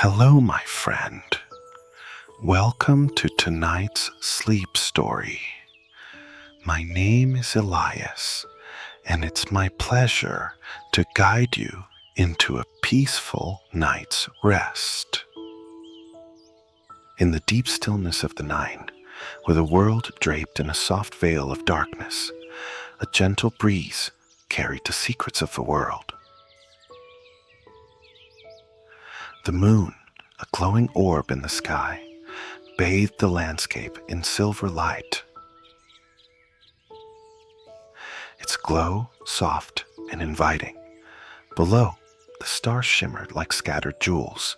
Hello, my friend. Welcome to tonight's sleep story. My name is Elias, and it's my pleasure to guide you into a peaceful night's rest. In the deep stillness of the night, with a world draped in a soft veil of darkness, a gentle breeze carried the secrets of the world. The moon, a glowing orb in the sky, bathed the landscape in silver light. Its glow soft and inviting. Below, the stars shimmered like scattered jewels,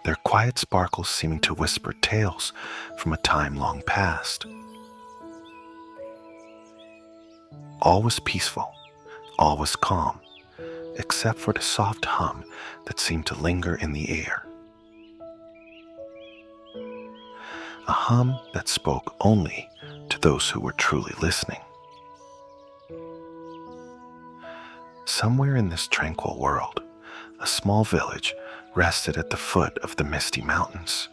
their quiet sparkles seeming to whisper tales from a time long past. All was peaceful, all was calm, except for the soft hum that seemed to linger in the air. A hum that spoke only to those who were truly listening. Somewhere in this tranquil world, a small village rested at the foot of the misty mountains.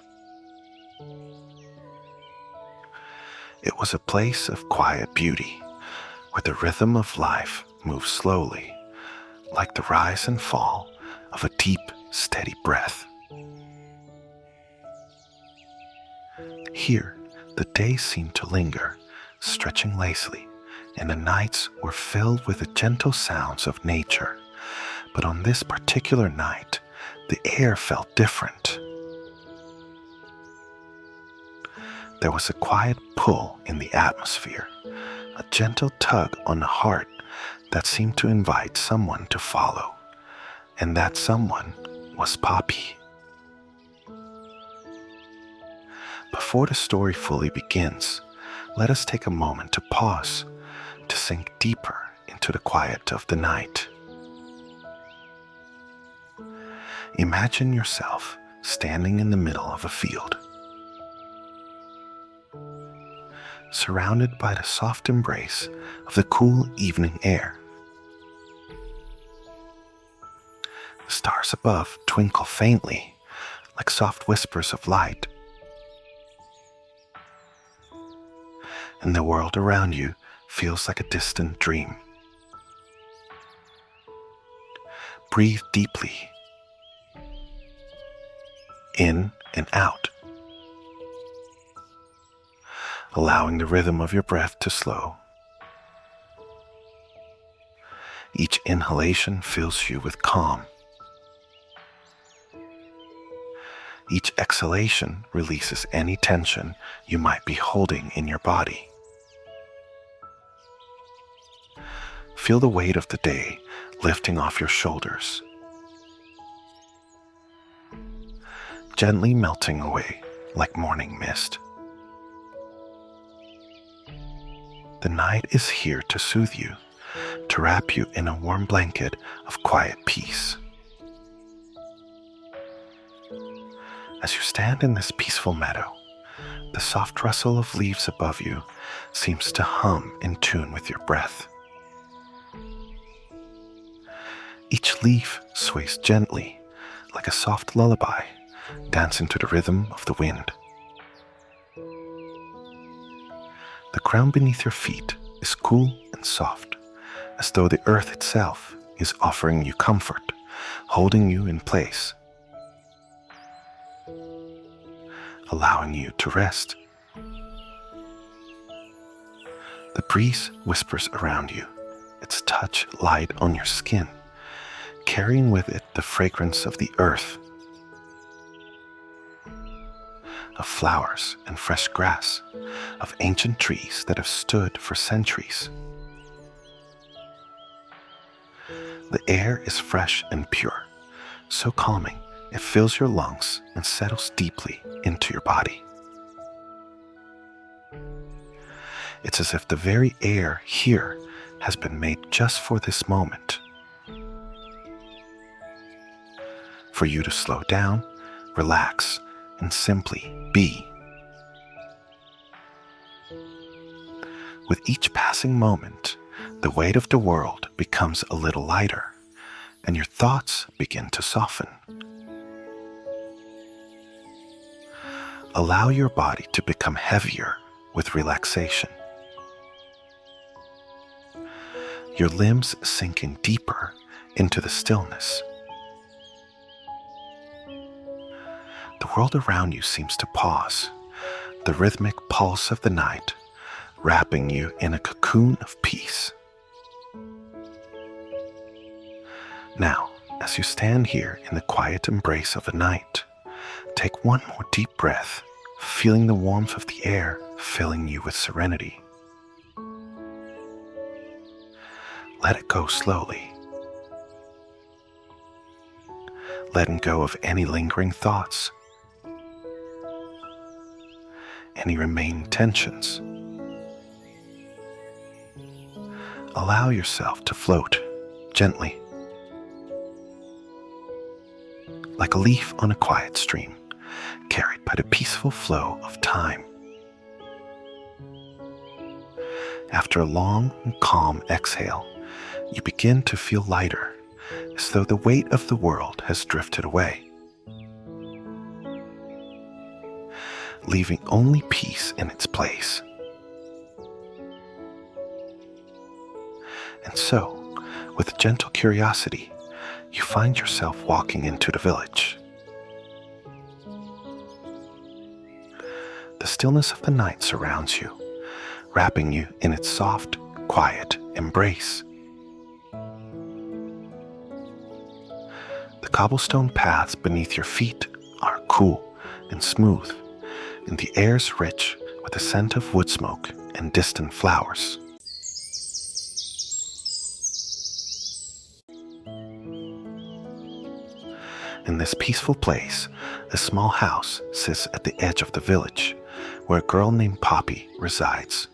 It was a place of quiet beauty, where the rhythm of life moved slowly, like the rise and fall of a deep, steady breath. Here, the days seemed to linger, stretching lazily, and the nights were filled with the gentle sounds of nature. But on this particular night, the air felt different. There was a quiet pull in the atmosphere, a gentle tug on the heart that seemed to invite someone to follow, and that someone was Poppy. Before the story fully begins, let us take a moment to pause, to sink deeper into the quiet of the night. Imagine yourself standing in the middle of a field, surrounded by the soft embrace of the cool evening air. The stars above twinkle faintly, like soft whispers of light, and the world around you feels like a distant dream. Breathe deeply, in and out, allowing the rhythm of your breath to slow. Each inhalation fills you with calm. Each exhalation releases any tension you might be holding in your body. Feel the weight of the day lifting off your shoulders, gently melting away like morning mist. The night is here to soothe you, to wrap you in a warm blanket of quiet peace. As you stand in this peaceful meadow, the soft rustle of leaves above you seems to hum in tune with your breath. Each leaf sways gently, like a soft lullaby, dancing to the rhythm of the wind. The ground beneath your feet is cool and soft, as though the earth itself is offering you comfort, holding you in place, allowing you to rest. The breeze whispers around you, its touch light on your skin, carrying with it the fragrance of the earth, of flowers and fresh grass, of ancient trees that have stood for centuries. The air is fresh and pure, so calming it fills your lungs and settles deeply into your body. It's as if the very air here has been made just for this moment, for you to slow down, relax, and simply be. With each passing moment, the weight of the world becomes a little lighter, and your thoughts begin to soften. Allow your body to become heavier with relaxation. Your limbs sinking deeper into the stillness. The world around you seems to pause, the rhythmic pulse of the night wrapping you in a cocoon of peace. Now, as you stand here in the quiet embrace of the night, take one more deep breath, feeling the warmth of the air filling you with serenity. Let it go slowly, letting go of any lingering thoughts, any remaining tensions. Allow yourself to float gently, like a leaf on a quiet stream, carried by the peaceful flow of time. After a long and calm exhale, you begin to feel lighter, as though the weight of the world has drifted away, leaving only peace in its place. And so, with gentle curiosity, you find yourself walking into the village. The stillness of the night surrounds you, wrapping you in its soft, quiet embrace. The cobblestone paths beneath your feet are cool and smooth, and the air's rich with the scent of wood smoke and distant flowers. In this peaceful place, a small house sits at the edge of the village, where a girl named Poppy resides.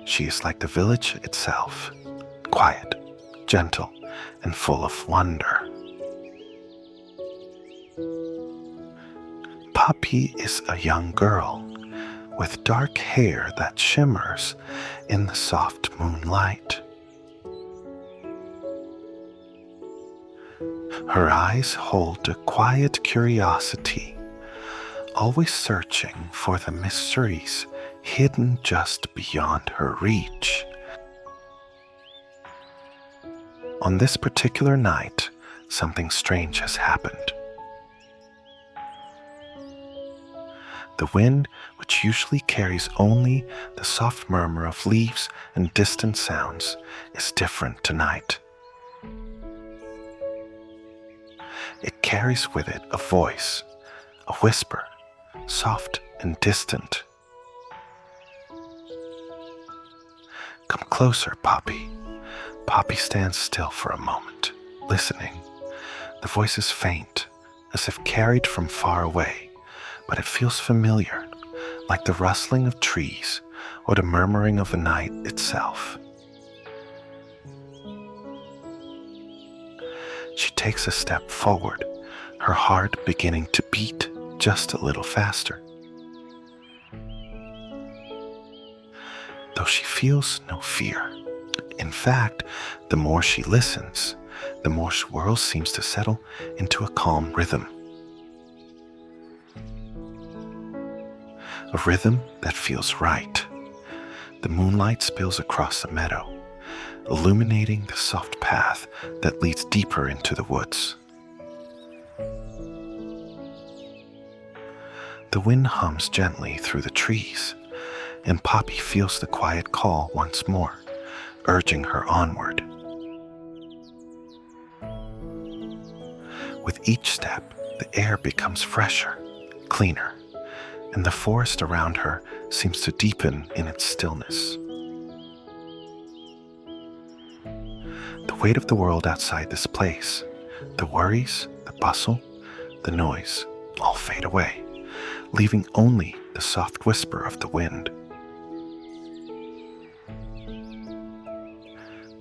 She is like the village itself, quiet, gentle, and full of wonder. Poppy is a young girl with dark hair that shimmers in the soft moonlight. Her eyes hold a quiet curiosity, always searching for the mysteries hidden just beyond her reach. On this particular night, something strange has happened. The wind, which usually carries only the soft murmur of leaves and distant sounds, is different tonight. It carries with it a voice, a whisper, soft and distant. Come closer, Poppy. Poppy stands still for a moment, listening. The voice is faint, as if carried from far away, but it feels familiar, like the rustling of trees or the murmuring of the night itself. She takes a step forward, her heart beginning to beat just a little faster. Though she feels no fear. In fact, the more she listens, the more the world seems to settle into a calm rhythm. A rhythm that feels right. The moonlight spills across the meadow, illuminating the soft path that leads deeper into the woods. The wind hums gently through the trees, and Poppy feels the quiet call once more, urging her onward. With each step, the air becomes fresher, cleaner, and the forest around her seems to deepen in its stillness. The weight of the world outside this place, the worries, the bustle, the noise, all fade away, leaving only the soft whisper of the wind.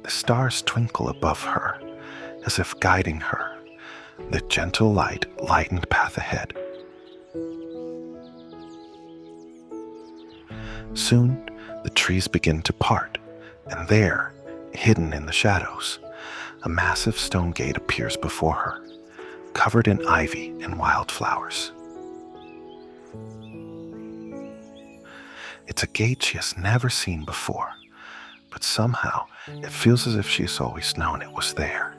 The stars twinkle above her, as if guiding her, the gentle light lightened path ahead. Soon, the trees begin to part, And there, hidden in the shadows, a massive stone gate appears before her, covered in ivy and wildflowers. It's a gate she has never seen before, but somehow it feels as if she has always known it was there.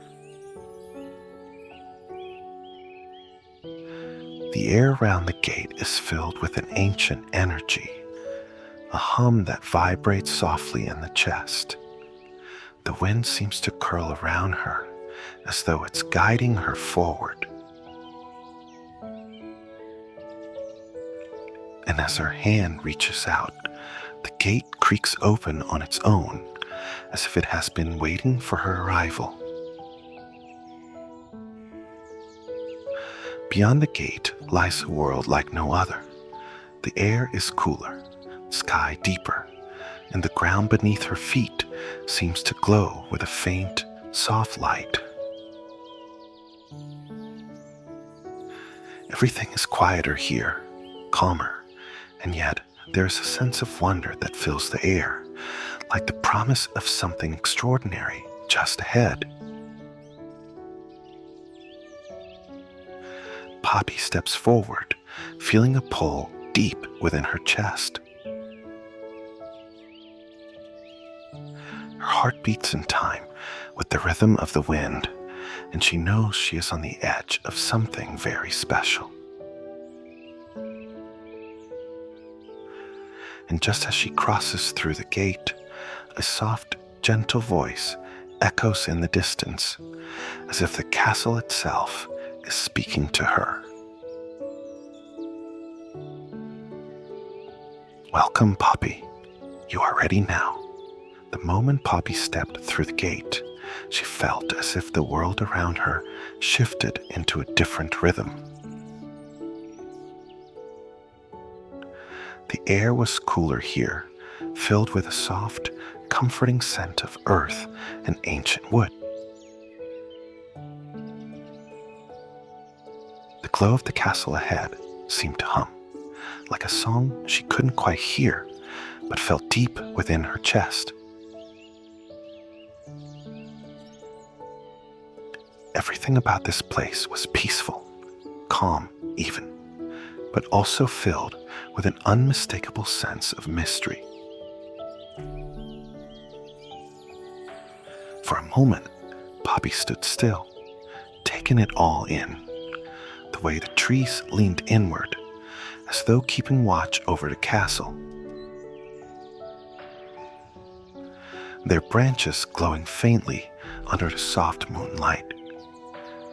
The air around the gate is filled with an ancient energy, a hum that vibrates softly in the chest. The wind seems to curl around her as though it's guiding her forward. And as her hand reaches out, the gate creaks open on its own, as if it has been waiting for her arrival. Beyond the gate lies a world like no other. The air is cooler, sky deeper, and the ground beneath her feet seems to glow with a faint, soft light. Everything is quieter here, calmer, and yet there is a sense of wonder that fills the air, like the promise of something extraordinary just ahead. Poppy steps forward, feeling a pull deep within her chest. Her heart beats in time with the rhythm of the wind, and she knows she is on the edge of something very special. And just as she crosses through the gate, a soft, gentle voice echoes in the distance, as if the castle itself is speaking to her. Welcome, Poppy. You are ready now. The moment Poppy stepped through the gate, she felt as if the world around her shifted into a different rhythm. The air was cooler here, filled with a soft, comforting scent of earth and ancient wood. The glow of the castle ahead seemed to hum, like a song she couldn't quite hear, but felt deep within her chest. Everything about this place was peaceful, calm even, but also filled with an unmistakable sense of mystery. For a moment, Poppy stood still, taking it all in. The way the trees leaned inward, as though keeping watch over the castle. Their branches glowing faintly under the soft moonlight.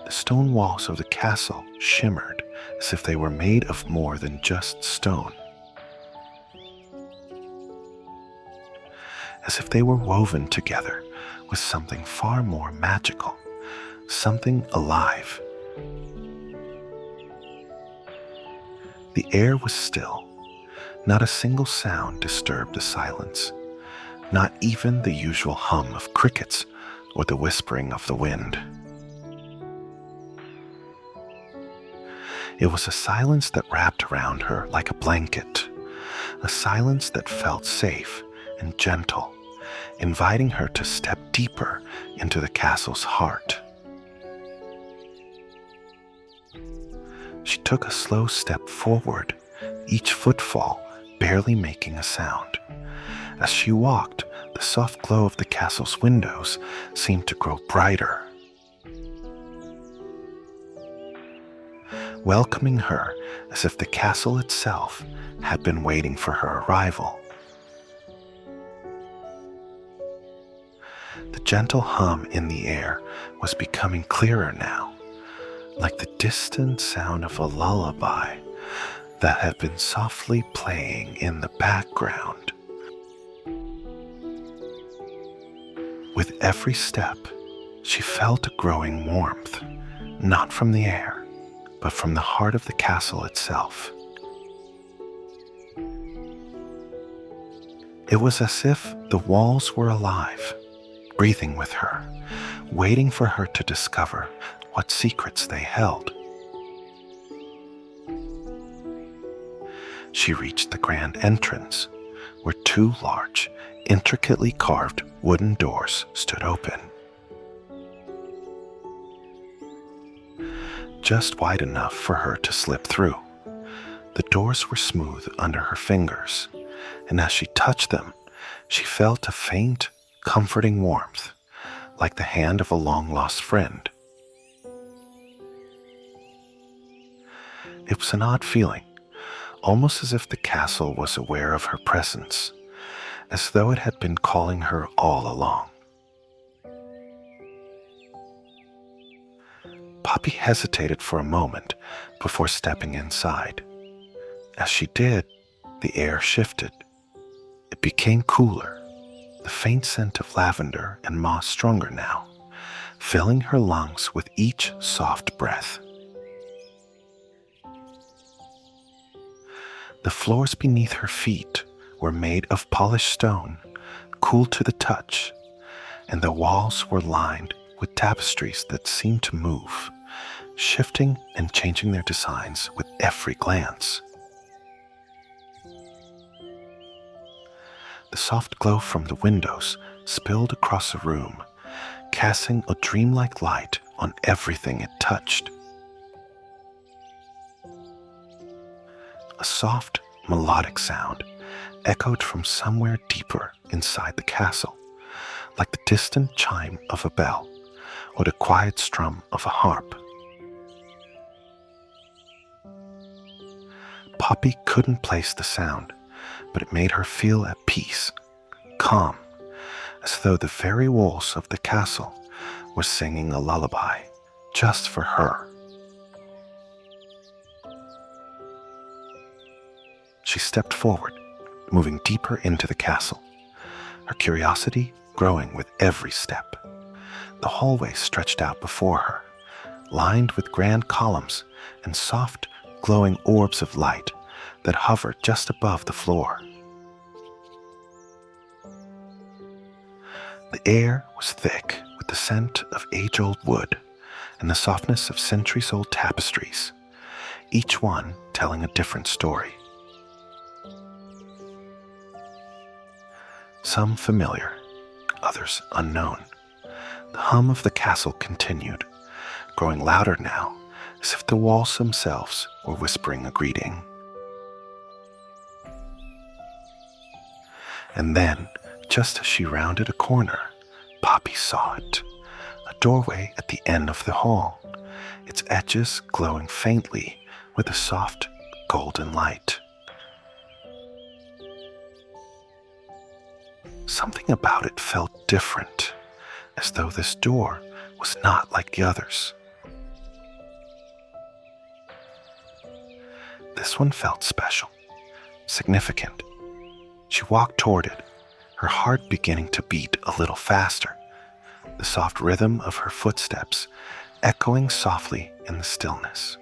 The stone walls of the castle shimmered as if they were made of more than just stone. As if they were woven together with something far more magical, something alive. The air was still. Not a single sound disturbed the silence, not even the usual hum of crickets or the whispering of the wind. It was a silence that wrapped around her like a blanket, a silence that felt safe and gentle, inviting her to step deeper into the castle's heart. She took a slow step forward, each footfall barely making a sound. As she walked, the soft glow of the castle's windows seemed to grow brighter, welcoming her as if the castle itself had been waiting for her arrival. The gentle hum in the air was becoming clearer now, like the distant sound of a lullaby that had been softly playing in the background. With every step, she felt a growing warmth, not from the air, but from the heart of the castle itself. It was as if the walls were alive, breathing with her, waiting for her to discover what secrets they held. She reached the grand entrance, where two large, intricately carved wooden doors stood open, just wide enough for her to slip through. The doors were smooth under her fingers, and as she touched them, she felt a faint, comforting warmth, like the hand of a long-lost friend. It was an odd feeling, almost as if the castle was aware of her presence, as though it had been calling her all along. Poppy hesitated for a moment before stepping inside. As she did, the air shifted. It became cooler, the faint scent of lavender and moss stronger now, filling her lungs with each soft breath. The floors beneath her feet were made of polished stone, cool to the touch, and the walls were lined with tapestries that seemed to move, shifting and changing their designs with every glance. The soft glow from the windows spilled across the room, casting a dreamlike light on everything it touched. A soft, melodic sound echoed from somewhere deeper inside the castle, like the distant chime of a bell or the quiet strum of a harp. Poppy couldn't place the sound, but it made her feel at peace, calm, as though the very walls of the castle were singing a lullaby just for her. She stepped forward, moving deeper into the castle, her curiosity growing with every step. The hallway stretched out before her, lined with grand columns and soft, glowing orbs of light that hovered just above the floor. The air was thick with the scent of age-old wood and the softness of centuries-old tapestries, each one telling a different story. Some familiar, others unknown. The hum of the castle continued, growing louder now, as if the walls themselves were whispering a greeting. And then, just as she rounded a corner, Poppy saw it, a doorway at the end of the hall, its edges glowing faintly with a soft, golden light. Something about it felt different, as though this door was not like the others. This one felt special, significant. She walked toward it, her heart beginning to beat a little faster, the soft rhythm of her footsteps echoing softly in the stillness.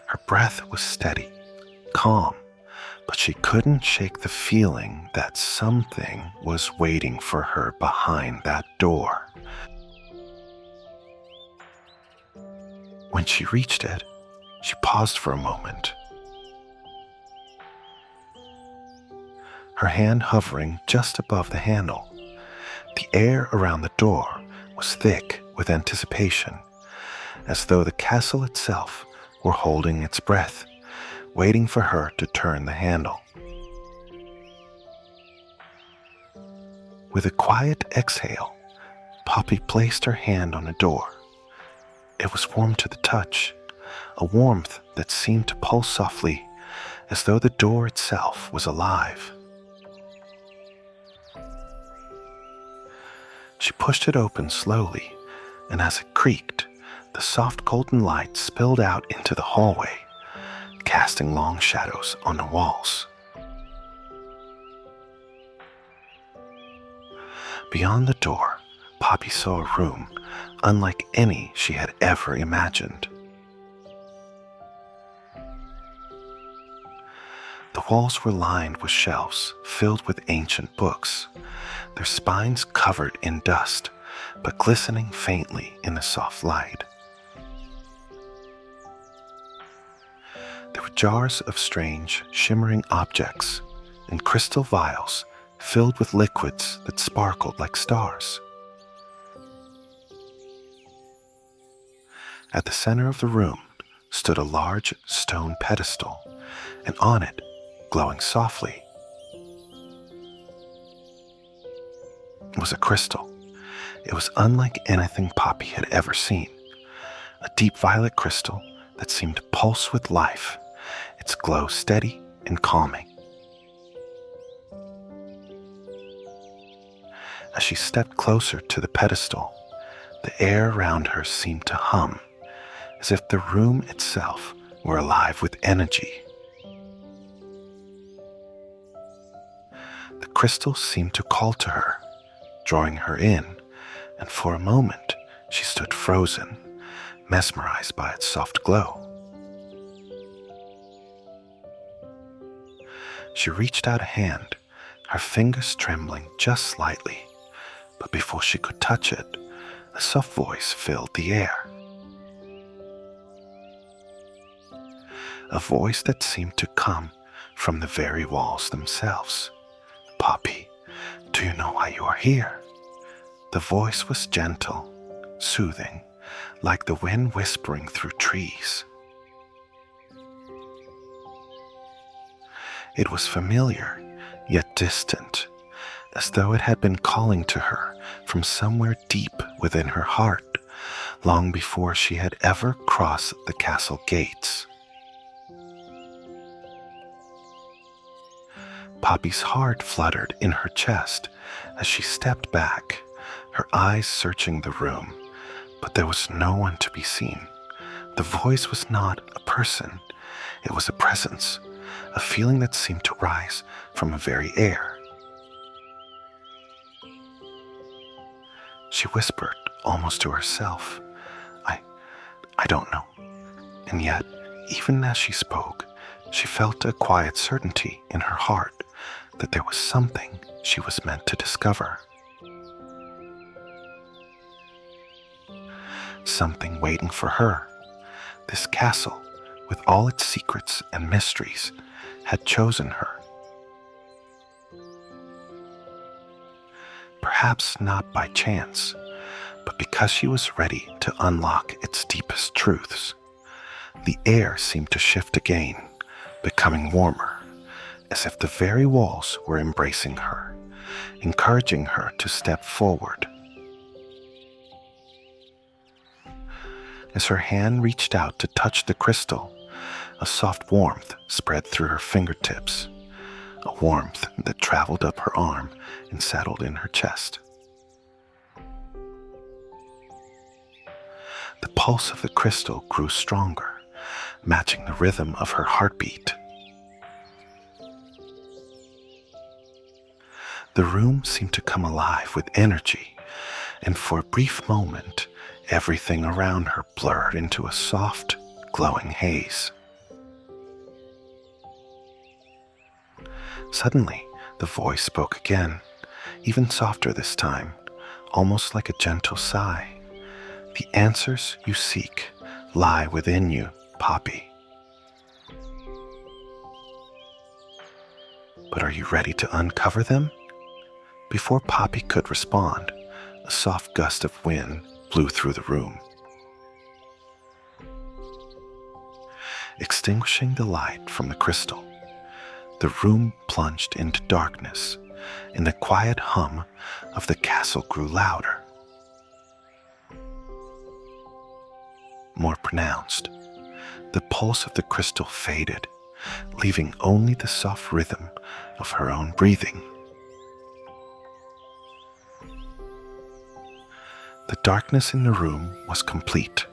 Her breath was steady, calm, but she couldn't shake the feeling that something was waiting for her behind that door. When she reached it, she paused for a moment, her hand hovering just above the handle. The air around the door was thick with anticipation, as though the castle itself were holding its breath, waiting for her to turn the handle. With a quiet exhale, Poppy placed her hand on the door. It was warm to the touch, a warmth that seemed to pulse softly, as though the door itself was alive. She pushed it open slowly, and as it creaked, the soft golden light spilled out into the hallway, casting long shadows on the walls. Beyond the door, Poppy saw a room unlike any she had ever imagined. The walls were lined with shelves filled with ancient books, their spines covered in dust, but glistening faintly in the soft light. There were jars of strange, shimmering objects and crystal vials filled with liquids that sparkled like stars. At the center of the room stood a large stone pedestal, and on it, glowing softly, was a crystal. It was unlike anything Poppy had ever seen. A deep violet crystal that seemed to pulse with life, its glow steady and calming. As she stepped closer to the pedestal, the air around her seemed to hum, as if the room itself were alive with energy. The crystal seemed to call to her, drawing her in, and for a moment she stood frozen, mesmerized by its soft glow. She reached out a hand, her fingers trembling just slightly, but before she could touch it, a soft voice filled the air. A voice that seemed to come from the very walls themselves. "Poppy, do you know why you are here?" The voice was gentle, soothing, like the wind whispering through trees. It was familiar, yet distant, as though it had been calling to her from somewhere deep within her heart, long before she had ever crossed the castle gates. Poppy's heart fluttered in her chest as she stepped back, her eyes searching the room, but there was no one to be seen. The voice was not a person, it was a presence, a feeling that seemed to rise from the very air. She whispered, almost to herself, I don't know. And yet, even as she spoke, she felt a quiet certainty in her heart that there was something she was meant to discover. Something waiting for her. This castle, with all its secrets and mysteries, had chosen her. Perhaps not by chance, but because she was ready to unlock its deepest truths. The air seemed to shift again, becoming warmer, as if the very walls were embracing her, encouraging her to step forward. As her hand reached out to touch the crystal, a soft warmth spread through her fingertips, a warmth that traveled up her arm and settled in her chest. The pulse of the crystal grew stronger, matching the rhythm of her heartbeat. The room seemed to come alive with energy, and for a brief moment, everything around her blurred into a soft, glowing haze. Suddenly, the voice spoke again, even softer this time, almost like a gentle sigh. "The answers you seek lie within you, Poppy. But are you ready to uncover them?" Before Poppy could respond, a soft gust of wind blew through the room, extinguishing the light from the crystal. The room plunged into darkness, and the quiet hum of the castle grew louder, more pronounced. The pulse of the crystal faded, leaving only the soft rhythm of her own breathing. The darkness in the room was complete.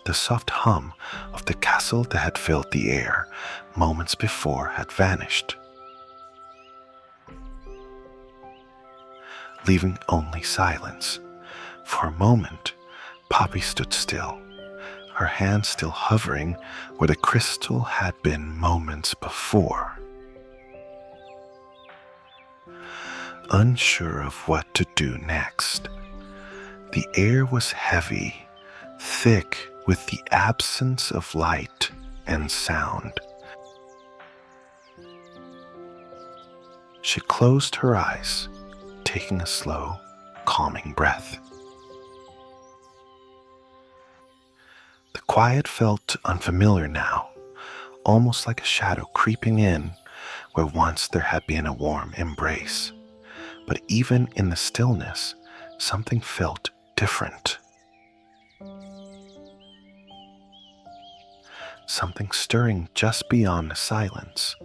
The soft hum of the castle that had filled the air moments before had vanished, leaving only silence. For a moment, Poppy stood still, her hand still hovering where the crystal had been moments before. Unsure of what to do next, the air was heavy, thick with the absence of light and sound. She closed her eyes, taking a slow, calming breath. The quiet felt unfamiliar now, almost like a shadow creeping in where once there had been a warm embrace. But even in the stillness, something felt different. Something stirring just beyond the silence,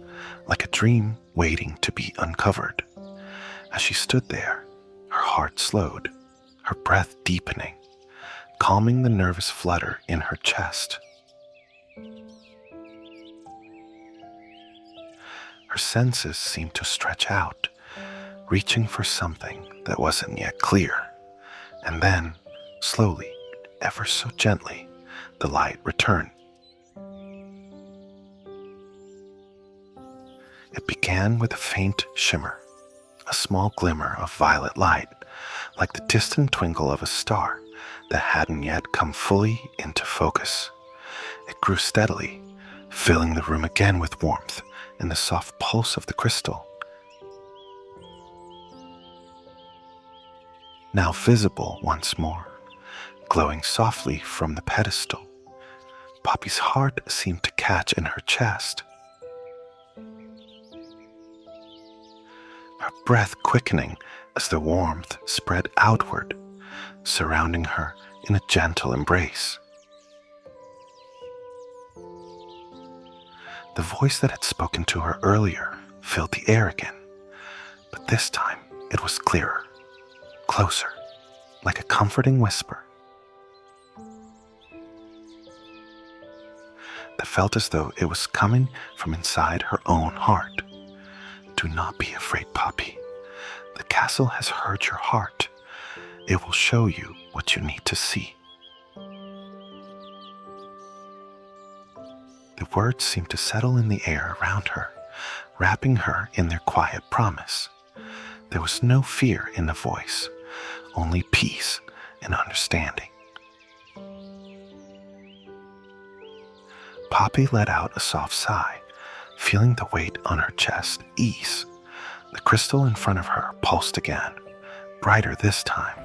like a dream waiting to be uncovered. As she stood there, her heart slowed, her breath deepening, calming the nervous flutter in her chest. Her senses seemed to stretch out, reaching for something that wasn't yet clear. And then, slowly, ever so gently, the light returned. It began with a faint shimmer, a small glimmer of violet light, like the distant twinkle of a star that hadn't yet come fully into focus. It grew steadily, filling the room again with warmth and the soft pulse of the crystal. Now visible once more, glowing softly from the pedestal, Poppy's heart seemed to catch in her chest. Her breath quickening as the warmth spread outward, surrounding her in a gentle embrace. The voice that had spoken to her earlier filled the air again, but this time it was clearer, closer, like a comforting whisper that felt as though it was coming from inside her own heart. Do not be afraid, Poppy. The castle has heard your heart. It will show you what you need to see. The words seemed to settle in the air around her, wrapping her in their quiet promise. There was no fear in the voice, only peace and understanding. Poppy let out a soft sigh, feeling the weight on her chest ease. The crystal in front of her pulsed again, brighter this time,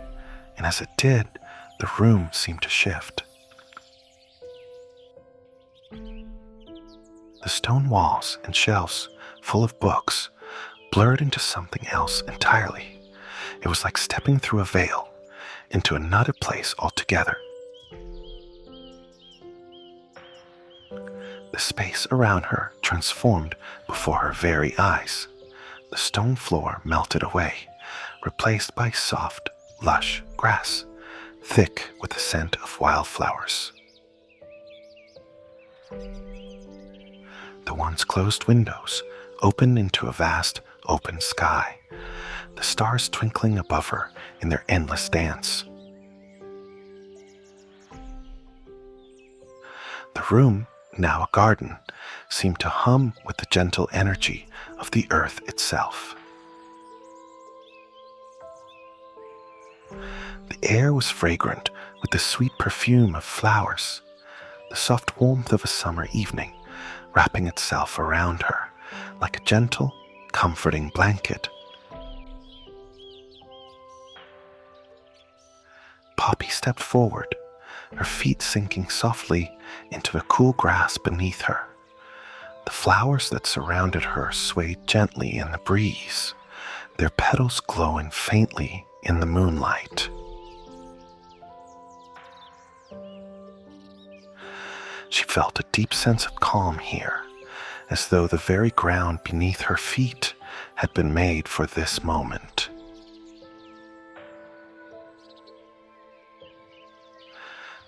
and as it did, the room seemed to shift. The stone walls and shelves, full of books, blurred into something else entirely. It was like stepping through a veil, into another place altogether. The space around her transformed before her very eyes. The stone floor melted away, replaced by soft, lush grass, thick with the scent of wildflowers. The once closed windows opened into a vast, open sky, the stars twinkling above her in their endless dance. The room, now a garden, seemed to hum with the gentle energy of the earth itself. The air was fragrant with the sweet perfume of flowers, the soft warmth of a summer evening wrapping itself around her like a gentle, comforting blanket. Poppy stepped forward, her feet sinking softly into the cool grass beneath her. The flowers that surrounded her swayed gently in the breeze, their petals glowing faintly in the moonlight. She felt a deep sense of calm here, as though the very ground beneath her feet had been made for this moment.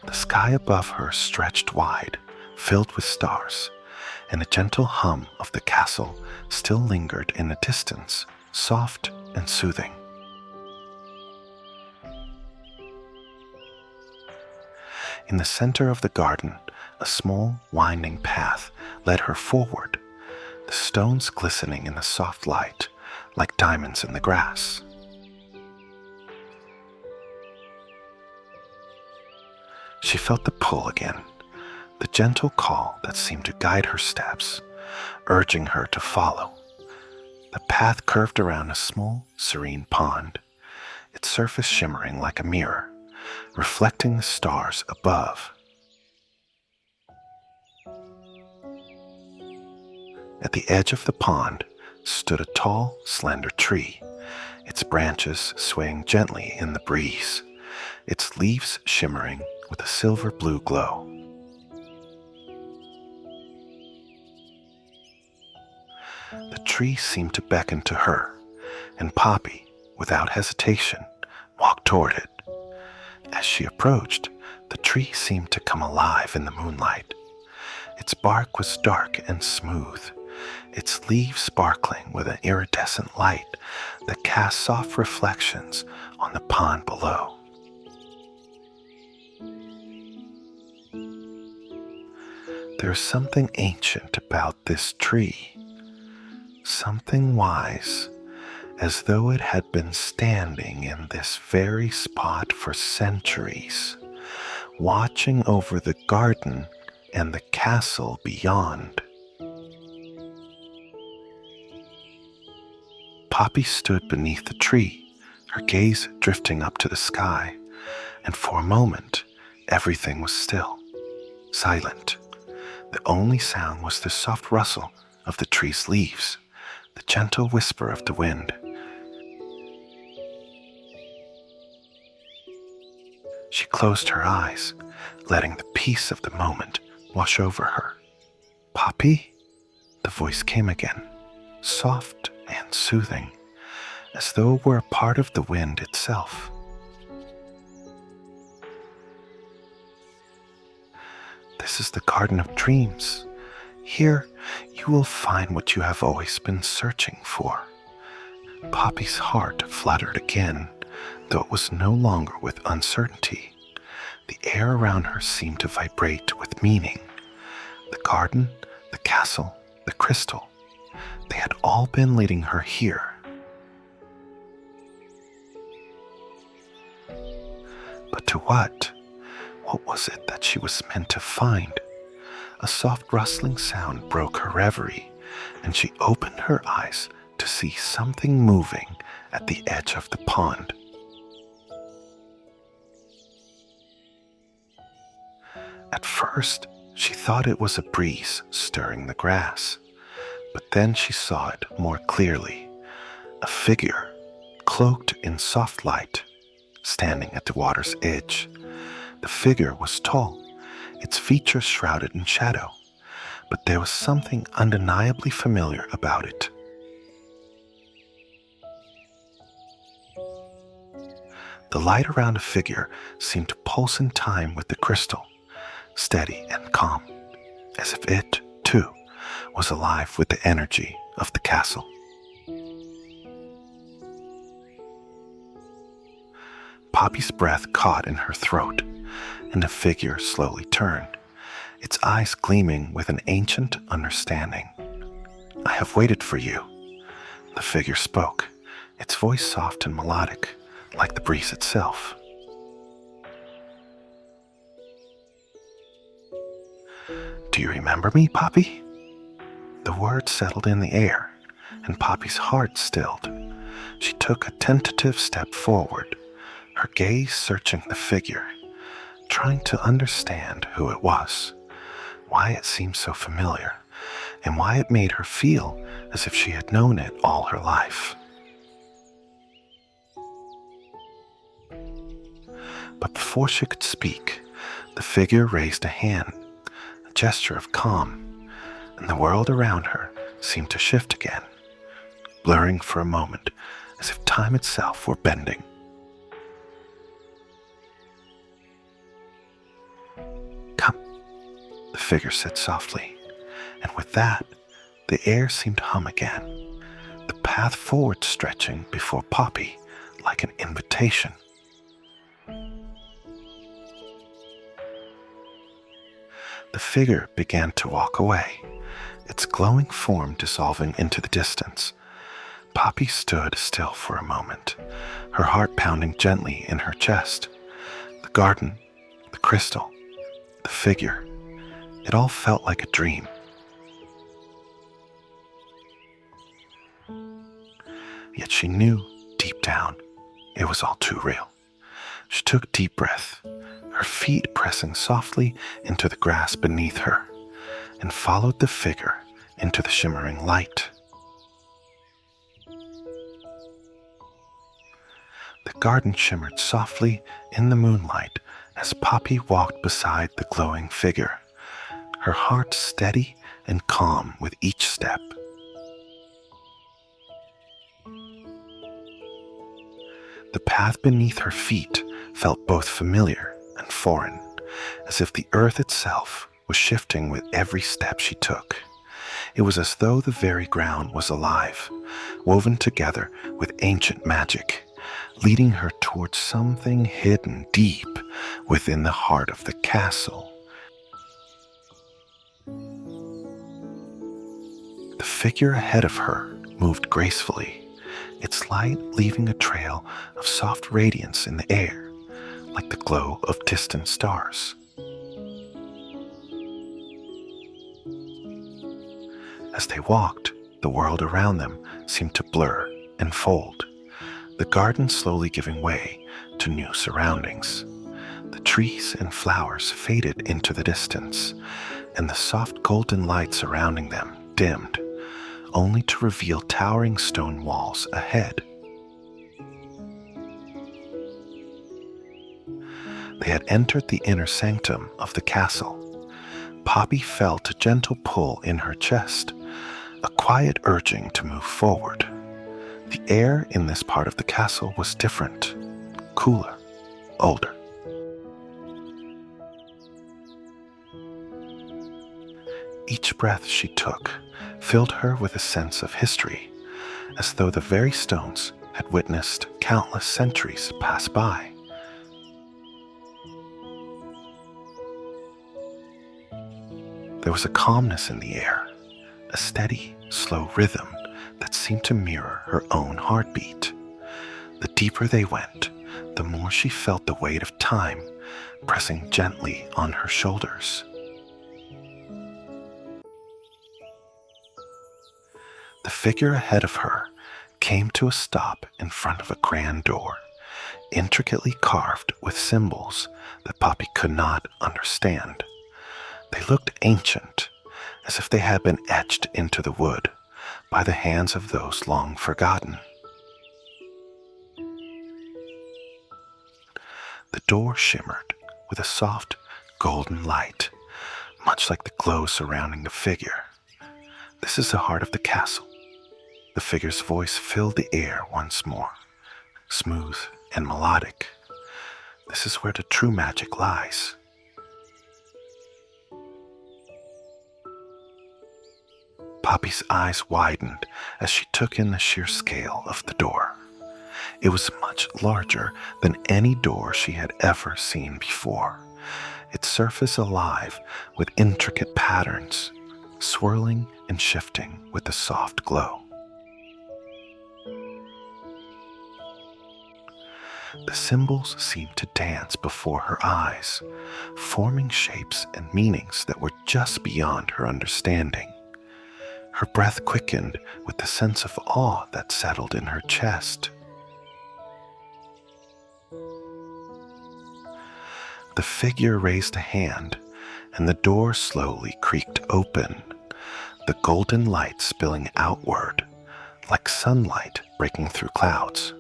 The sky above her stretched wide, filled with stars, and a gentle hum of the castle still lingered in the distance, soft and soothing. In the center of the garden, a small, winding path led her forward, the stones glistening in the soft light like diamonds in the grass. She felt the pull again, the gentle call that seemed to guide her steps, urging her to follow. The path curved around a small, serene pond, its surface shimmering like a mirror, reflecting the stars above. At the edge of the pond stood a tall, slender tree, its branches swaying gently in the breeze, its leaves shimmering with a silver-blue glow. The tree seemed to beckon to her, and Poppy, without hesitation, walked toward it. As she approached, the tree seemed to come alive in the moonlight. Its bark was dark and smooth, its leaves sparkling with an iridescent light that cast soft reflections on the pond below. There is something ancient about this tree, something wise, as though it had been standing in this very spot for centuries, watching over the garden and the castle beyond. Poppy stood beneath the tree, her gaze drifting up to the sky, and for a moment, everything was still, silent. The only sound was the soft rustle of the tree's leaves, the gentle whisper of the wind. She closed her eyes, letting the peace of the moment wash over her. "Poppy?" The voice came again, soft and soothing, as though it were a part of the wind itself. "This is the Garden of Dreams. Here you will find what you have always been searching for." Poppy's heart fluttered again, though it was no longer with uncertainty. The air around her seemed to vibrate with meaning. The garden, the castle, the crystal, they had all been leading her here. But to what? What was it that she was meant to find? A soft rustling sound broke her reverie, and she opened her eyes to see something moving at the edge of the pond. At first, she thought it was a breeze stirring the grass, but then she saw it more clearly. A figure, cloaked in soft light, standing at the water's edge. The figure was tall, its features shrouded in shadow, but there was something undeniably familiar about it. The light around the figure seemed to pulse in time with the crystal, steady and calm, as if it, too, was alive with the energy of the castle. Poppy's breath caught in her throat, and the figure slowly turned, its eyes gleaming with an ancient understanding. "I have waited for you," the figure spoke, its voice soft and melodic, like the breeze itself. "Do you remember me, Poppy?" The words settled in the air, and Poppy's heart stilled. She took a tentative step forward, her gaze searching the figure, trying to understand who it was, why it seemed so familiar, and why it made her feel as if she had known it all her life. But before she could speak, the figure raised a hand, a gesture of calm, and the world around her seemed to shift again, blurring for a moment as if time itself were bending. "Come," the figure said softly, and with that, the air seemed to hum again, the path forward stretching before Poppy like an invitation. The figure began to walk away, its glowing form dissolving into the distance. Poppy stood still for a moment, her heart pounding gently in her chest. The garden, the crystal, the figure, it all felt like a dream. Yet she knew, deep down, it was all too real. She took a deep breath, her feet pressing softly into the grass beneath her, and followed the figure into the shimmering light. The garden shimmered softly in the moonlight as Poppy walked beside the glowing figure, her heart steady and calm with each step. The path beneath her feet felt both familiar and foreign, as if the earth itself was shifting with every step she took. It was as though the very ground was alive, woven together with ancient magic, leading her towards something hidden deep within the heart of the castle. The figure ahead of her moved gracefully, its light leaving a trail of soft radiance in the air, like the glow of distant stars. As they walked, the world around them seemed to blur and fold, the garden slowly giving way to new surroundings. The trees and flowers faded into the distance, and the soft golden light surrounding them dimmed, only to reveal towering stone walls ahead. They had entered the inner sanctum of the castle. Poppy felt a gentle pull in her chest, a quiet urging to move forward. The air in this part of the castle was different, cooler, older. Each breath she took filled her with a sense of history, as though the very stones had witnessed countless centuries pass by. There was a calmness in the air, a steady, slow rhythm that seemed to mirror her own heartbeat. The deeper they went, the more she felt the weight of time pressing gently on her shoulders. The figure ahead of her came to a stop in front of a grand door, intricately carved with symbols that Poppy could not understand. They looked ancient, as if they had been etched into the wood by the hands of those long forgotten. The door shimmered with a soft, golden light, much like the glow surrounding the figure. "This is the heart of the castle." The figure's voice filled the air once more, smooth and melodic. "This is where the true magic lies." Poppy's eyes widened as she took in the sheer scale of the door. It was much larger than any door she had ever seen before, its surface alive with intricate patterns, swirling and shifting with the soft glow. The symbols seemed to dance before her eyes, forming shapes and meanings that were just beyond her understanding. Her breath quickened with the sense of awe that settled in her chest. The figure raised a hand, and the door slowly creaked open, the golden light spilling outward, like sunlight breaking through clouds.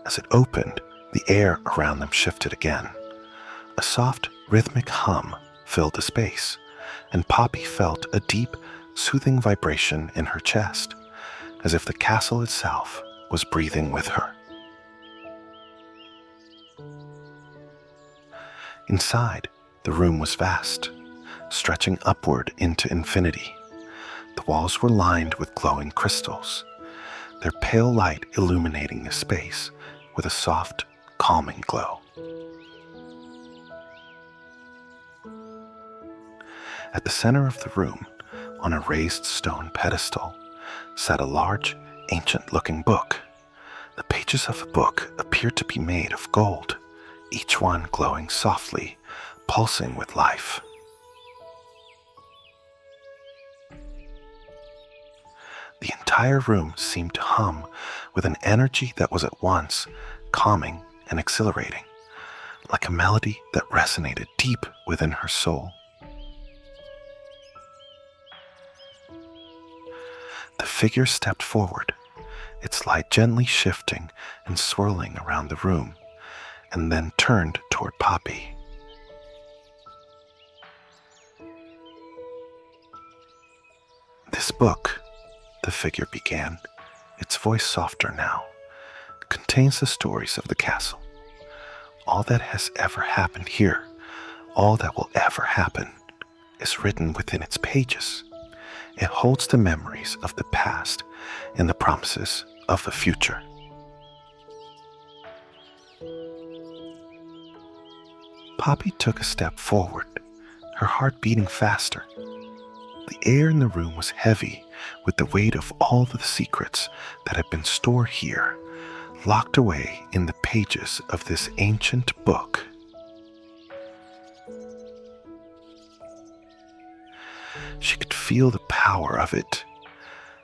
As it opened, the air around them shifted again. A soft, rhythmic hum filled the space, and Poppy felt a deep, soothing vibration in her chest, as if the castle itself was breathing with her. Inside, the room was vast, stretching upward into infinity. The walls were lined with glowing crystals, their pale light illuminating the space with a soft, calming glow. At the center of the room, on a raised stone pedestal, sat a large, ancient-looking book. The pages of the book appeared to be made of gold, each one glowing softly, pulsing with life. The entire room seemed to hum with an energy that was at once calming and exhilarating, like a melody that resonated deep within her soul. The figure stepped forward, its light gently shifting and swirling around the room, and then turned toward Poppy. "This book," the figure began, its voice softer now, "contains the stories of the castle. All that has ever happened here, all that will ever happen, is written within its pages. It holds the memories of the past and the promises of the future." Poppy took a step forward, her heart beating faster. The air in the room was heavy with the weight of all the secrets that had been stored here, locked away in the pages of this ancient book. She could feel the power of it,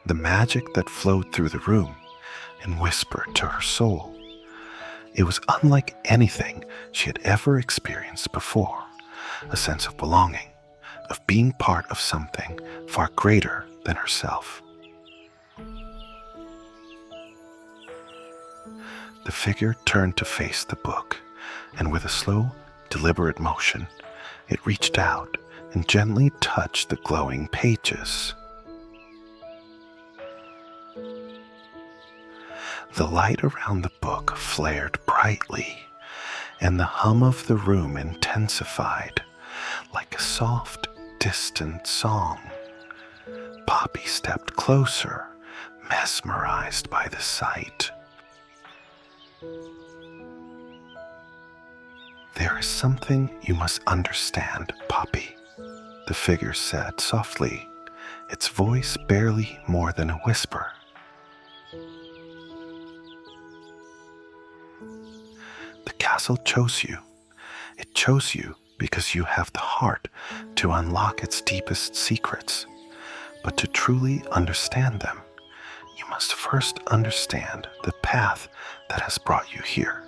the magic that flowed through the room and whispered to her soul. It was unlike anything she had ever experienced before, a sense of belonging, of being part of something far greater than herself. The figure turned to face the book, and with a slow, deliberate motion, it reached out and gently touched the glowing pages. The light around the book flared brightly, and the hum of the room intensified, like a soft, distant song. Poppy stepped closer, mesmerized by the sight. "There is something you must understand, Poppy," the figure said softly, its voice barely more than a whisper. "The castle chose you. It chose you because you have the heart to unlock its deepest secrets. But to truly understand them, you must first understand the path that has brought you here."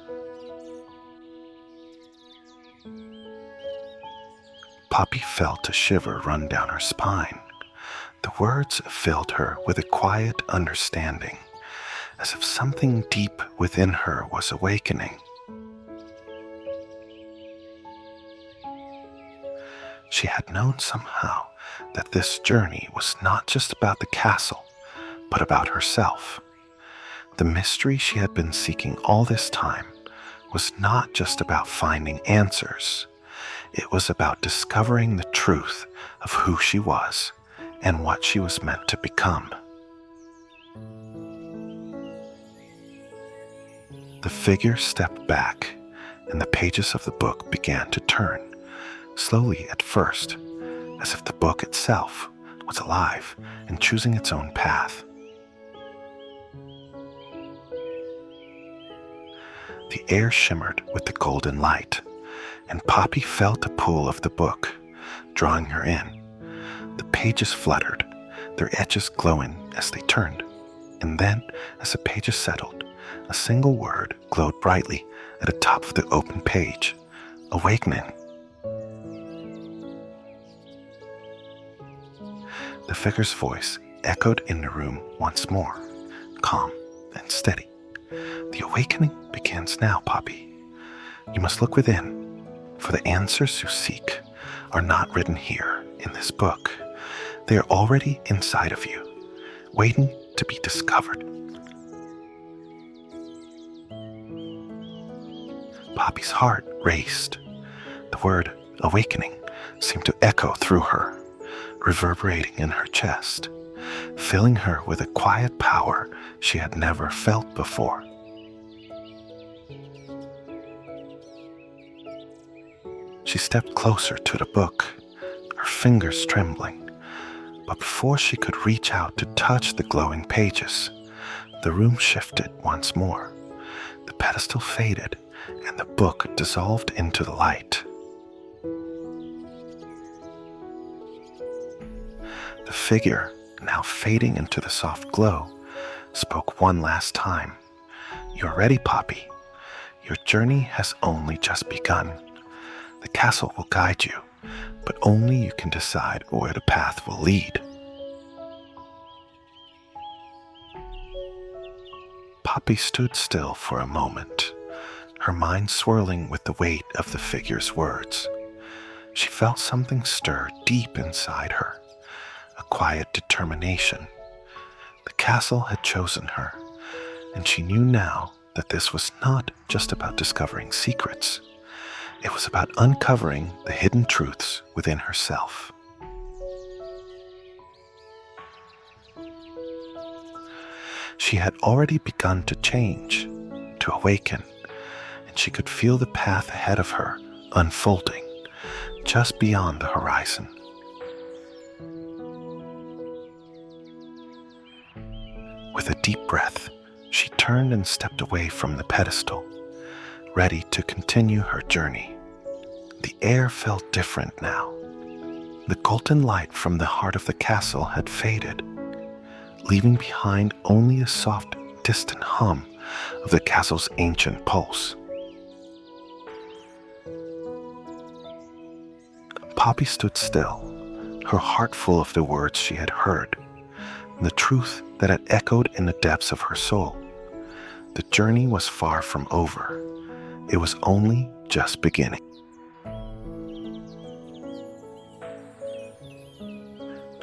Poppy felt a shiver run down her spine. The words filled her with a quiet understanding, as if something deep within her was awakening. She had known somehow that this journey was not just about the castle, but about herself. The mystery she had been seeking all this time was not just about finding answers. It was about discovering the truth of who she was and what she was meant to become. The figure stepped back, and the pages of the book began to turn, slowly at first, as if the book itself was alive and choosing its own path. The air shimmered with the golden light, and Poppy felt the pull of the book, drawing her in. The pages fluttered, their edges glowing as they turned, and then, as the pages settled, a single word glowed brightly at the top of the open page: "Awakening." The figure's voice echoed in the room once more, calm and steady. "The awakening begins now, Poppy. You must look within, for the answers you seek are not written here in this book. They are already inside of you, waiting to be discovered." Poppy's heart raced. The word "awakening" seemed to echo through her, reverberating in her chest, filling her with a quiet power she had never felt before. She stepped closer to the book, her fingers trembling, but before she could reach out to touch the glowing pages, the room shifted once more. The pedestal faded, and the book dissolved into the light. The figure, now fading into the soft glow, spoke one last time. "You're ready, Poppy. Your journey has only just begun. The castle will guide you, but only you can decide where the path will lead." Poppy stood still for a moment, her mind swirling with the weight of the figure's words. She felt something stir deep inside her, a quiet determination. The castle had chosen her, and she knew now that this was not just about discovering secrets. It was about uncovering the hidden truths within herself. She had already begun to change, to awaken, and she could feel the path ahead of her unfolding just beyond the horizon. With a deep breath, she turned and stepped away from the pedestal, ready to continue her journey. The air felt different now. The golden light from the heart of the castle had faded, leaving behind only a soft, distant hum of the castle's ancient pulse. Poppy stood still, her heart full of the words she had heard, the truth that had echoed in the depths of her soul. The journey was far from over. It was only just beginning.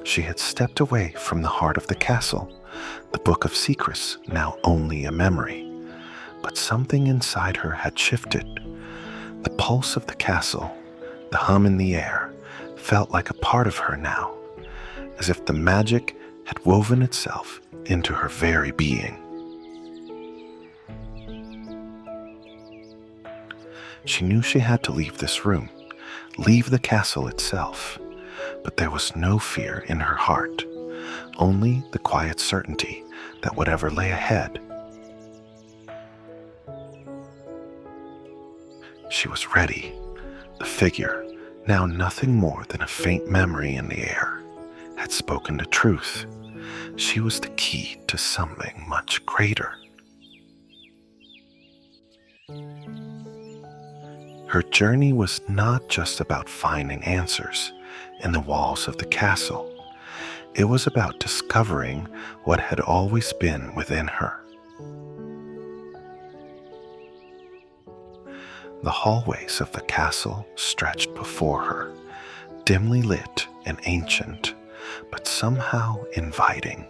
She had stepped away from the heart of the castle, the book of secrets now only a memory. But something inside her had shifted. The pulse of the castle, the hum in the air, felt like a part of her now, as if the magic had woven itself into her very being. She knew she had to leave this room, leave the castle itself, but there was no fear in her heart, only the quiet certainty that whatever lay ahead, she was ready. The figure, now nothing more than a faint memory in the air, had spoken the truth. She was the key to something much greater. Her journey was not just about finding answers in the walls of the castle. It was about discovering what had always been within her. The hallways of the castle stretched before her, dimly lit and ancient, but somehow inviting.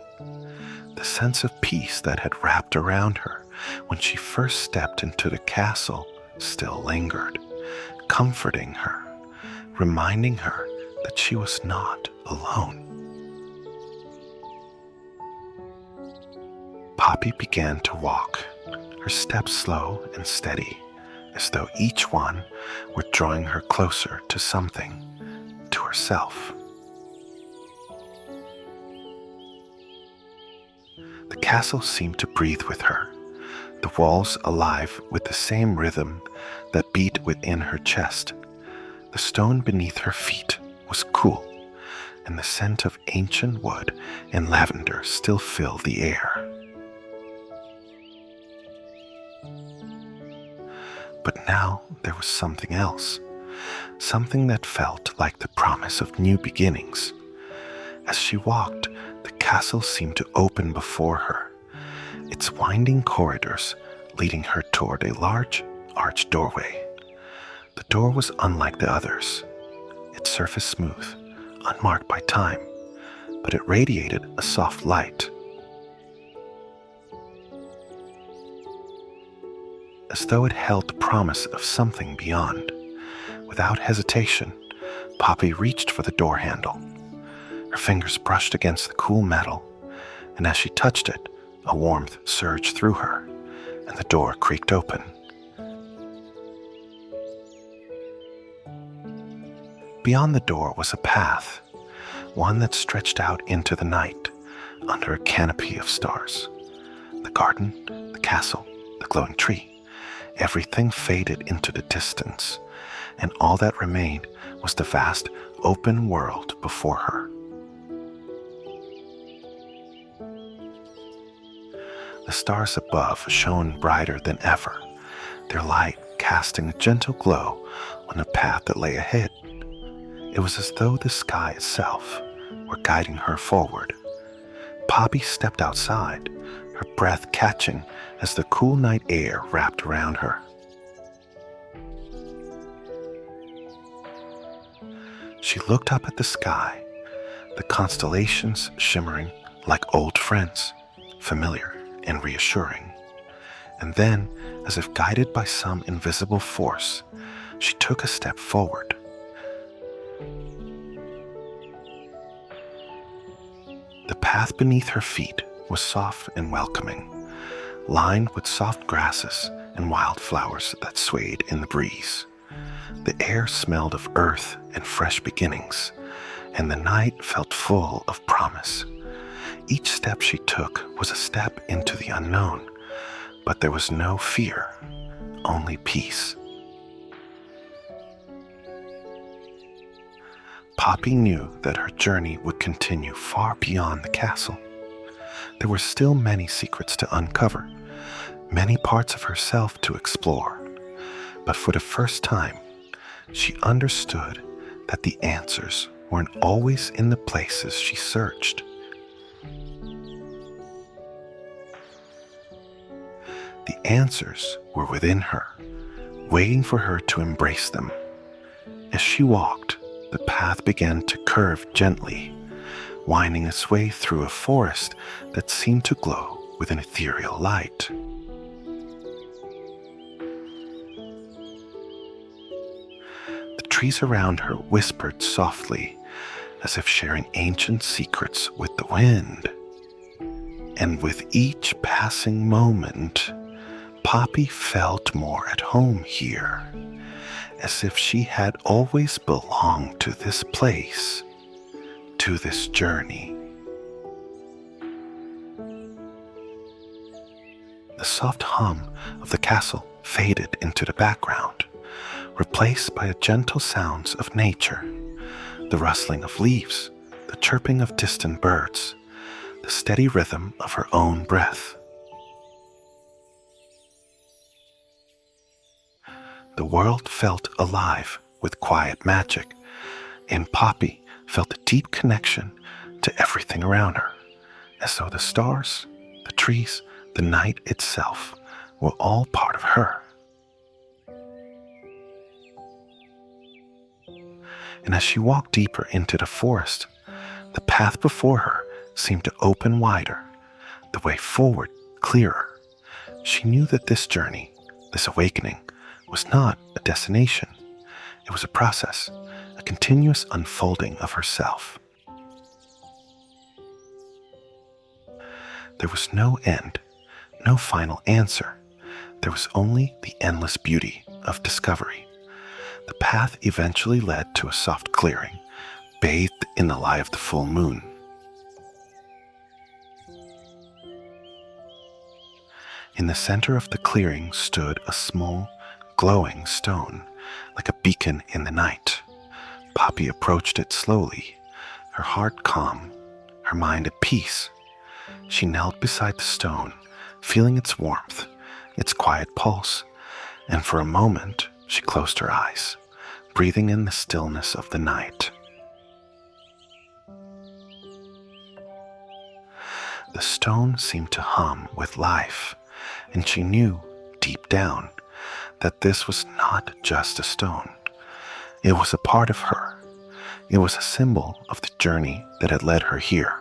The sense of peace that had wrapped around her when she first stepped into the castle still lingered, comforting her, reminding her that she was not alone. Poppy began to walk, her steps slow and steady, as though each one were drawing her closer to something, to herself. The castle seemed to breathe with her, the walls alive with the same rhythm that beat within her chest. The stone beneath her feet was cool, and the scent of ancient wood and lavender still filled the air. But now there was something else, something that felt like the promise of new beginnings. As she walked, the castle seemed to open before her, its winding corridors leading her toward a large, arched doorway. The door was unlike the others, its surface smooth, unmarked by time, but it radiated a soft light. As though it held the promise of something beyond. Without hesitation, Poppy reached for the door handle. Her fingers brushed against the cool metal, and as she touched it, a warmth surged through her, and the door creaked open. Beyond the door was a path, one that stretched out into the night, under a canopy of stars. The garden, the castle, the glowing tree, everything faded into the distance, and all that remained was the vast, open world before her. stars above shone brighter than ever, their light casting a gentle glow on the path that lay ahead. It was as though the sky itself were guiding her forward. Poppy stepped outside, her breath catching as the cool night air wrapped around her. She looked up at the sky, the constellations shimmering like old friends, familiar and reassuring. And then, as if guided by some invisible force, she took a step forward. The path beneath her feet was soft and welcoming, lined with soft grasses and wildflowers that swayed in the breeze. The air smelled of earth and fresh beginnings, and the night felt full of promise. Each step she took was a step into the unknown, but there was no fear, only peace. Poppy knew that her journey would continue far beyond the castle. There were still many secrets to uncover, many parts of herself to explore. But for the first time, she understood that the answers weren't always in the places she searched. The answers were within her, waiting for her to embrace them. As she walked, the path began to curve gently, winding its way through a forest that seemed to glow with an ethereal light. The trees around her whispered softly, as if sharing ancient secrets with the wind. And with each passing moment, Poppy felt more at home here, as if she had always belonged to this place, to this journey. The soft hum of the castle faded into the background, replaced by the gentle sounds of nature, the rustling of leaves, the chirping of distant birds, the steady rhythm of her own breath. The world felt alive with quiet magic, and Poppy felt a deep connection to everything around her, as though the stars, the trees, the night itself were all part of her. And as she walked deeper into the forest, the path before her seemed to open wider, the way forward clearer. She knew that this journey, this awakening, was not a destination. It was a process, a continuous unfolding of herself. There was no end, no final answer. There was only the endless beauty of discovery. The path eventually led to a soft clearing, bathed in the light of the full moon. In the center of the clearing stood a small, glowing stone, like a beacon in the night. Poppy approached it slowly, her heart calm, her mind at peace. She knelt beside the stone, feeling its warmth, its quiet pulse, and for a moment she closed her eyes, breathing in the stillness of the night. The stone seemed to hum with life, and she knew, deep down, that this was not just a stone. It was a part of her. It was a symbol of the journey that had led her here.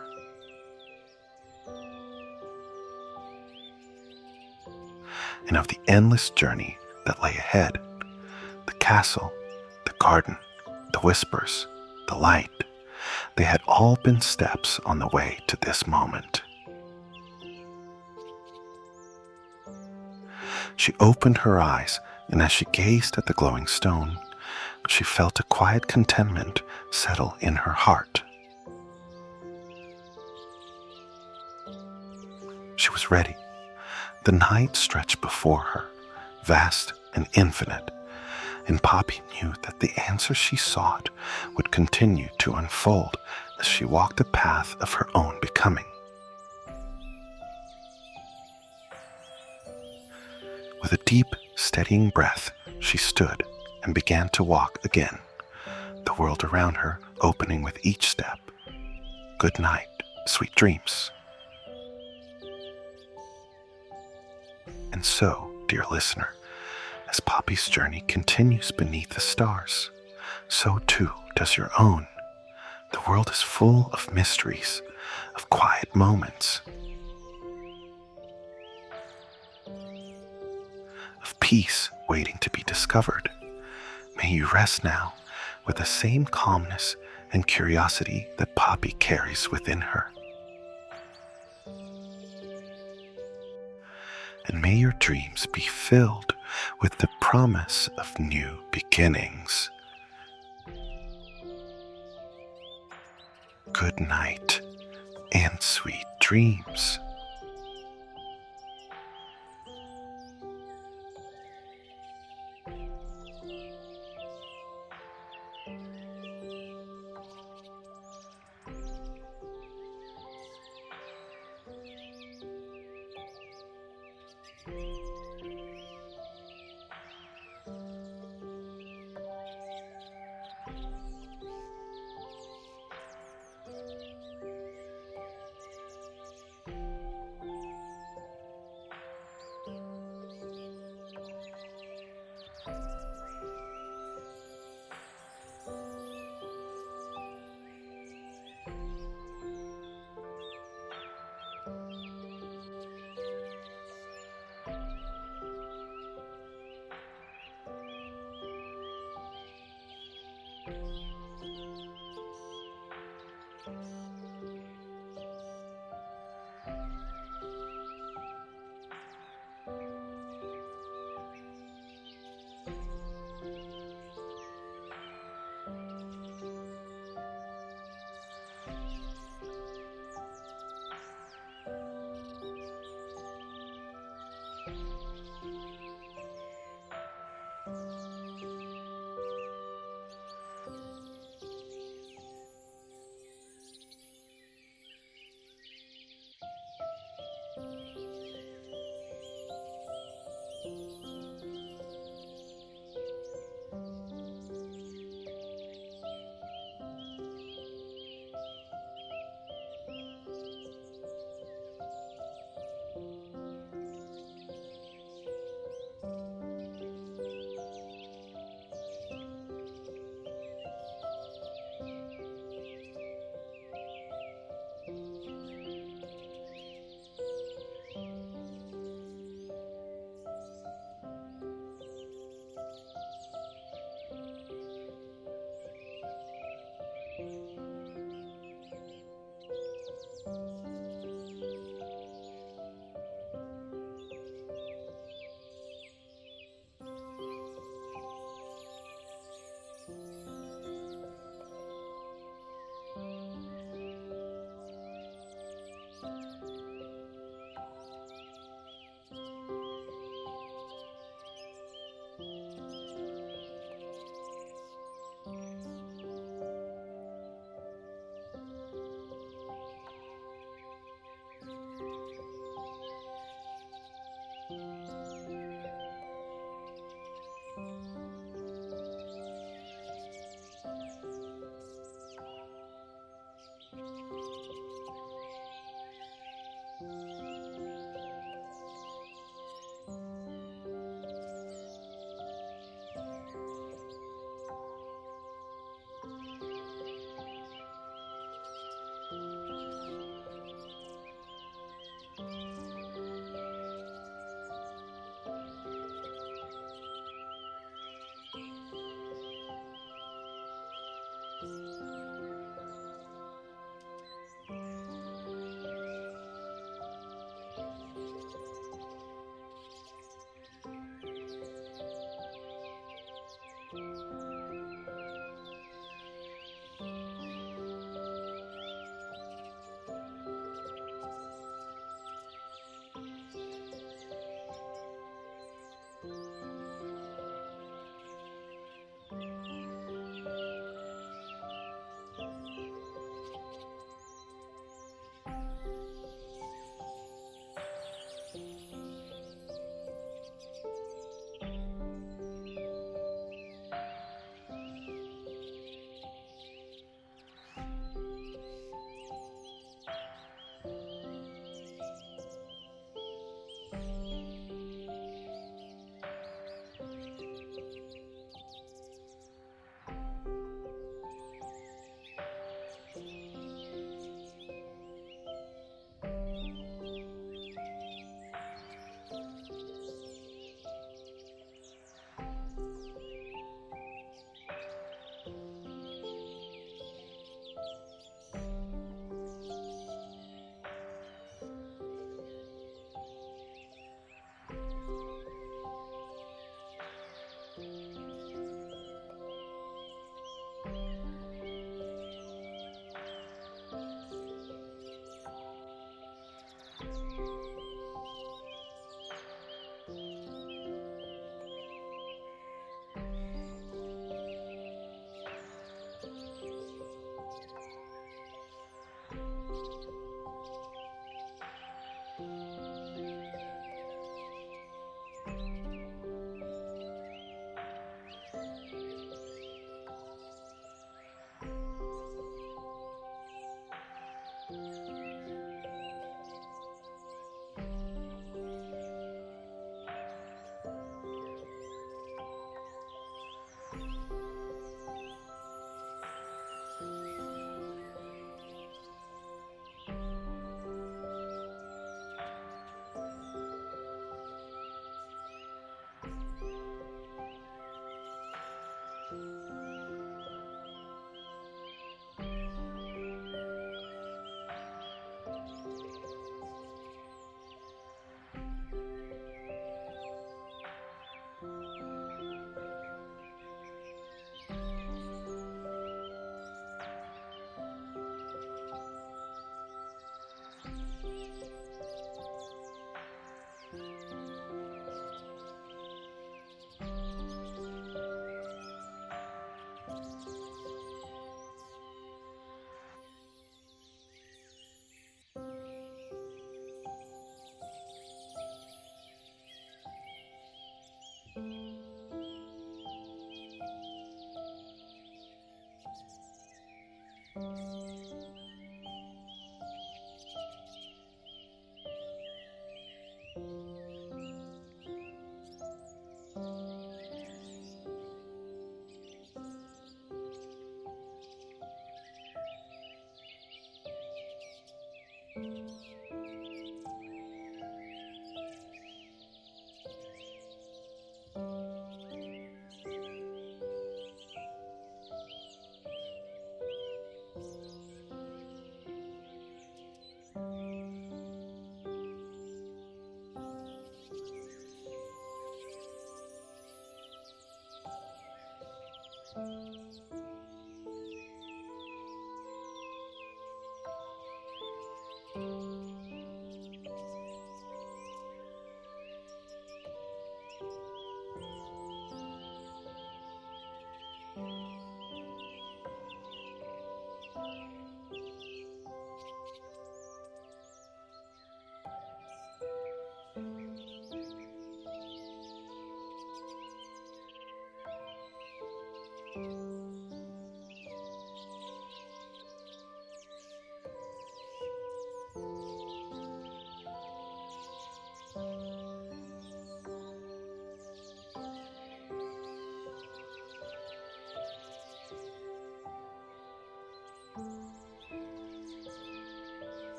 And of the endless journey that lay ahead. The castle, the garden, the whispers, the light, they had all been steps on the way to this moment. She opened her eyes, and as she gazed at the glowing stone, she felt a quiet contentment settle in her heart. She was ready. The night stretched before her, vast and infinite, and Poppy knew that the answer she sought would continue to unfold as she walked the path of her own becoming. With a deep, steadying breath, she stood and began to walk again, the world around her opening with each step. Good night, sweet dreams. And so, dear listener, as Poppy's journey continues beneath the stars, so too does your own. The world is full of mysteries, of quiet moments, of peace waiting to be discovered. May you rest now with the same calmness and curiosity that Poppy carries within her. And may your dreams be filled with the promise of new beginnings. Good night and sweet dreams.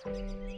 Thank you.